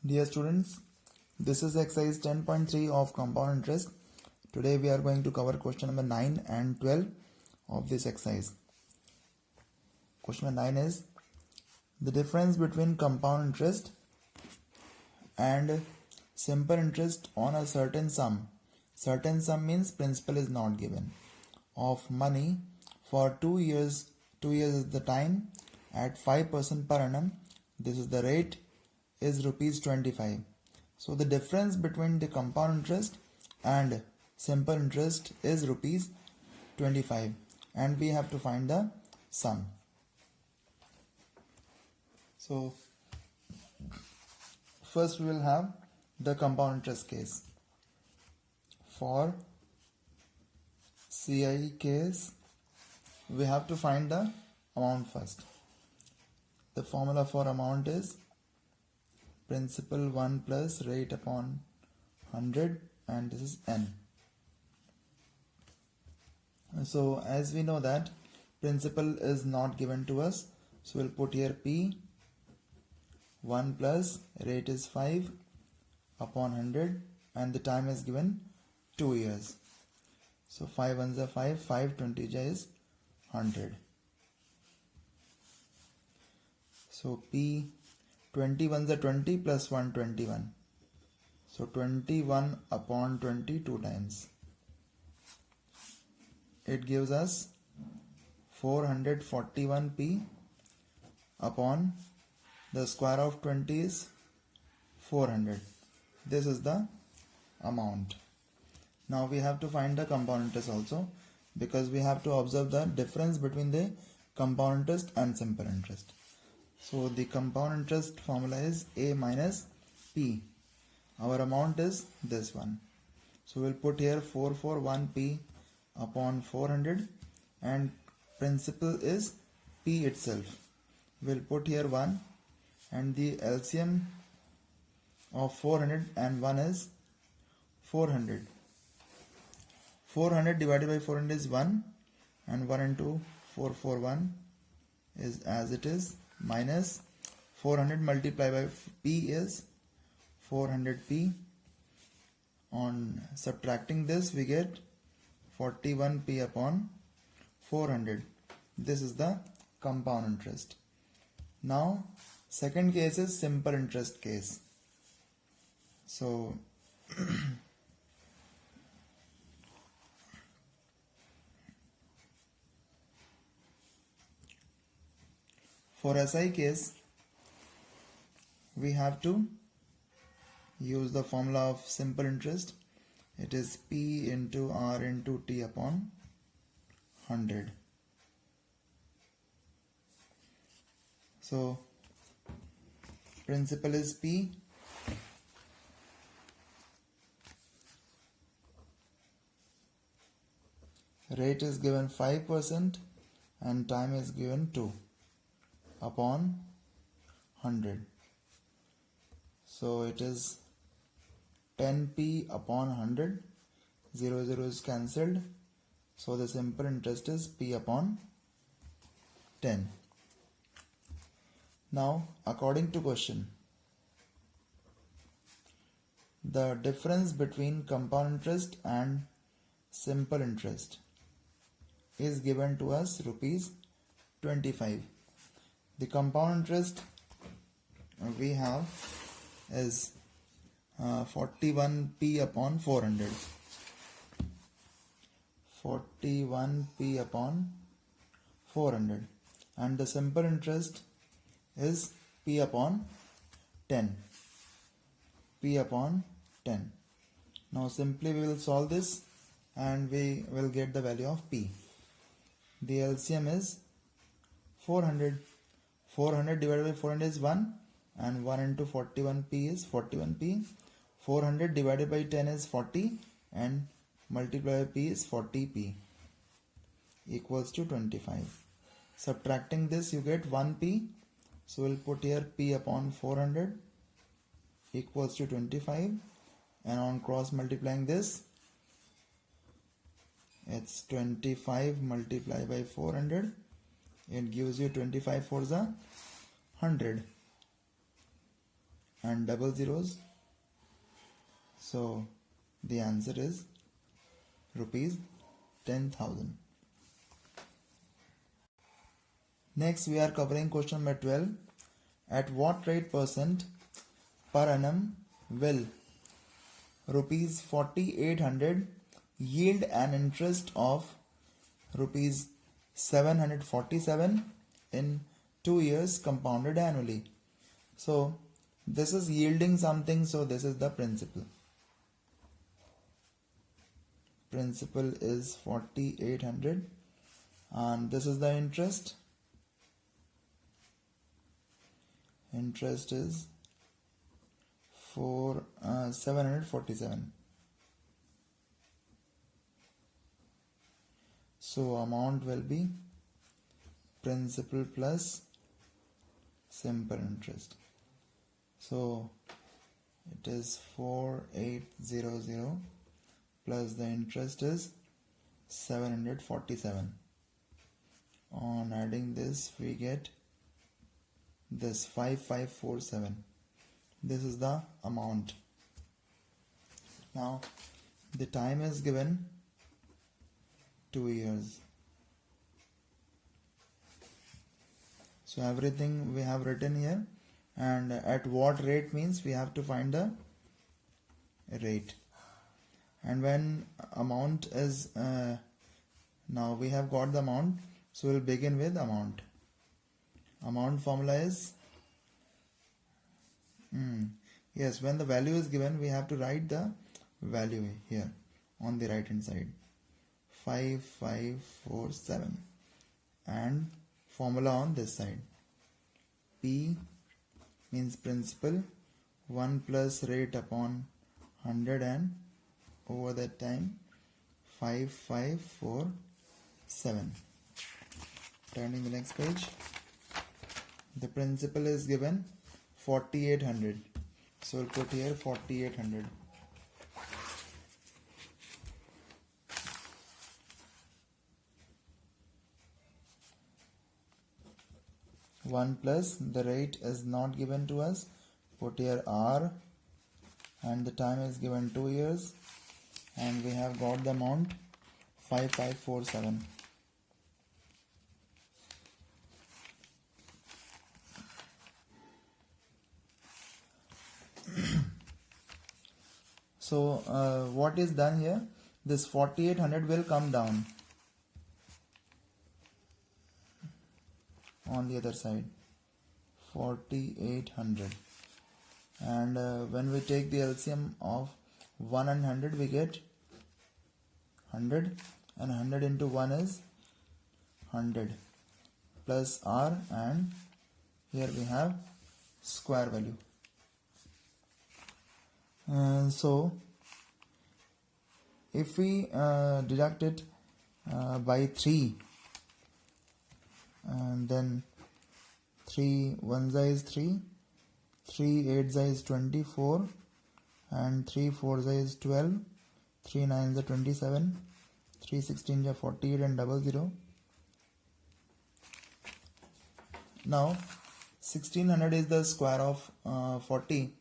Dear students, this is exercise 10.3 of compound interest. Today we are going to cover question number 9 and 12 of this exercise. Question number 9 is the difference between compound interest and simple interest on a certain sum. Certain sum means principal is not given. Of money for 2 years. 2 years is the time at 5% per annum. This is the rate is rupees 25. So the difference between the compound interest and simple interest is rupees 25 and we have to find the sum. So first we will have the compound interest case. For CIE case we have to find the amount first. The formula for amount is principal 1 plus rate upon 100 and this is n. So as we know that principal is not given to us, so we'll put here P 1 plus rate is 5 upon 100 and the time is given 2 years. So 5 ones are 5, 5 20 is 100. So P 21 are 20 plus 1 21. So 21 upon 20 2 times. It gives us 441p upon the square of 20 is 400. This is the amount. Now we have to find the compound interest also, because we have to observe the difference between the compound interest and simple interest. So the compound interest formula is A minus P. Our amount is this one. So we'll put here 441p upon 400 and principal is P itself. We'll put here 1 and the LCM of 400 and 1 is 400. 400 divided by 400 is 1 and 1 into 441 is as it is, minus 400 multiplied by P is 400p. On subtracting this we get 41p upon 400. This is the compound interest. Now second case is simple interest case. So for SI case we have to use the formula of simple interest. It is P into R into T upon 100. So principal is P, rate is given 5% and time is given 2 upon 100. So it is 10p upon 100. 0 0 is cancelled. So the simple interest is P upon 10. Now according to question, the difference between compound interest and simple interest is given to us rupees 25. The compound interest we have is 41p upon 400. 41p upon 400 and the simple interest is P upon 10. P upon 10. Now simply we will solve this and we will get the value of P. The LCM is 400. 400 divided by 400 is 1 and 1 into 41p is 41p. 400 divided by 10 is 40 and multiplied by p is 40p equals to 25. Subtracting this you get 1p. So we'll put here P upon 400 equals to 25 and on cross multiplying this it's 25 multiplied by 400. It gives you 25 for the 100. and double zeros. So the answer is rupees 10,000. Next we are covering question number 12. At what rate percent per annum will rupees 4,800 yield an interest of rupees 747 in 2 years compounded annually? So this is yielding something, so this is the principal. Principal is 4,800 and this is the interest. Interest is 747. So amount will be principal plus simple interest. So it is 4,800 plus the interest is 747. On adding this we get this 5,547. This is the amount. Now the time is given 2 years. So everything we have written here, and at what rate means we have to find the rate. And when amount is now we have got the amount, so we'll begin with amount. Amount formula is yes, when the value is given we have to write the value here on the right hand side, 5,547, and formula on this side. P means principal, 1 plus rate upon 100, and over that time 5,547. Turning the next page. The principal is given 4,800. So we'll put here 4,800. One plus the rate is not given to us. Put here R, and the time is given 2 years, and we have got the amount 5,547. So what is done here? This 4,800 will come down on the other side, 4,800, and when we take the LCM of 1 and 100 we get 100, and 100 into 1 is 100 plus R, and here we have square value. So if we deduct it by 3, and then 3 1 is 3, 3 8 is 24, and 3 4 is 12, 3 9 is 27, 3 16 is 48, and double zero. Now 1600 is the square of 40,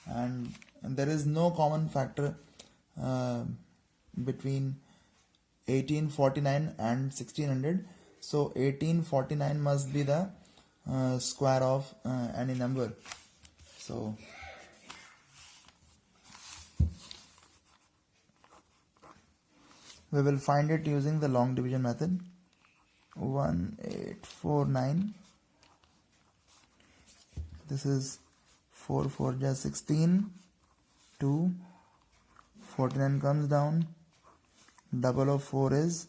and there is no common factor between 1849 and 1600. So 1849 must be the square of any number. So we will find it using the long division method. 1849. This is 4 4 is 16. 2. 49 comes down. Double of 4 is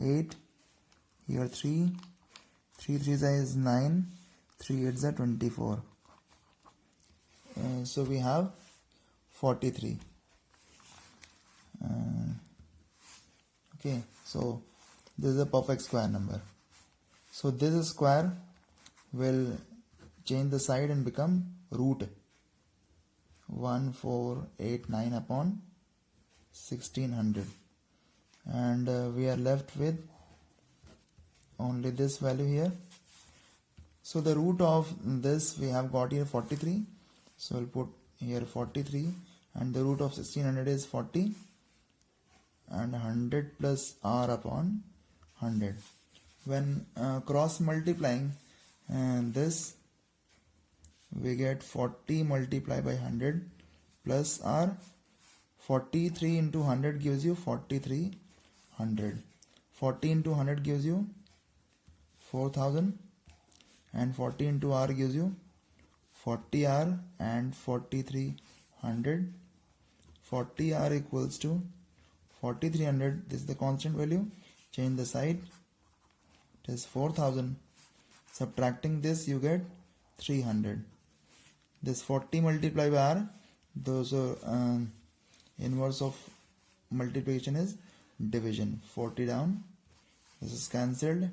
8. Here 3. 3 3 is 9. 3 8 is 24. So we have 43. Okay, so this is a perfect square number. So this square will change the side and become root 1489 upon 1600, and we are left with only this value here. So the root of this we have got here 43. So I'll put here 43, and the root of 1600 is 40, and 100 plus r upon 100. When cross multiplying this, we get 40 multiplied by 100 plus r. 43 into 100 gives you 4300. 40 into 100 gives you 4000, and 40 into r gives you 40r and 4300. 40r equals to 4300. This is the constant value. Change the side. It is 4000. Subtracting this, you get 300. This 40 multiplied by r, those are inverse of multiplication is division. 40 down. This is cancelled.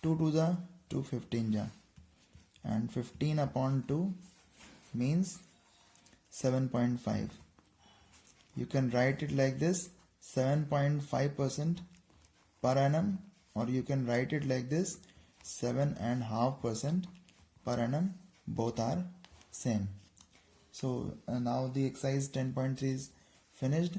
2 to the 2 15 ja, and 15 upon 2 means 7.5. You can write it like this, 7.5% per annum, or you can write it like this, 7.5% per annum. Both are same. So now the exercise 10.3 is finished.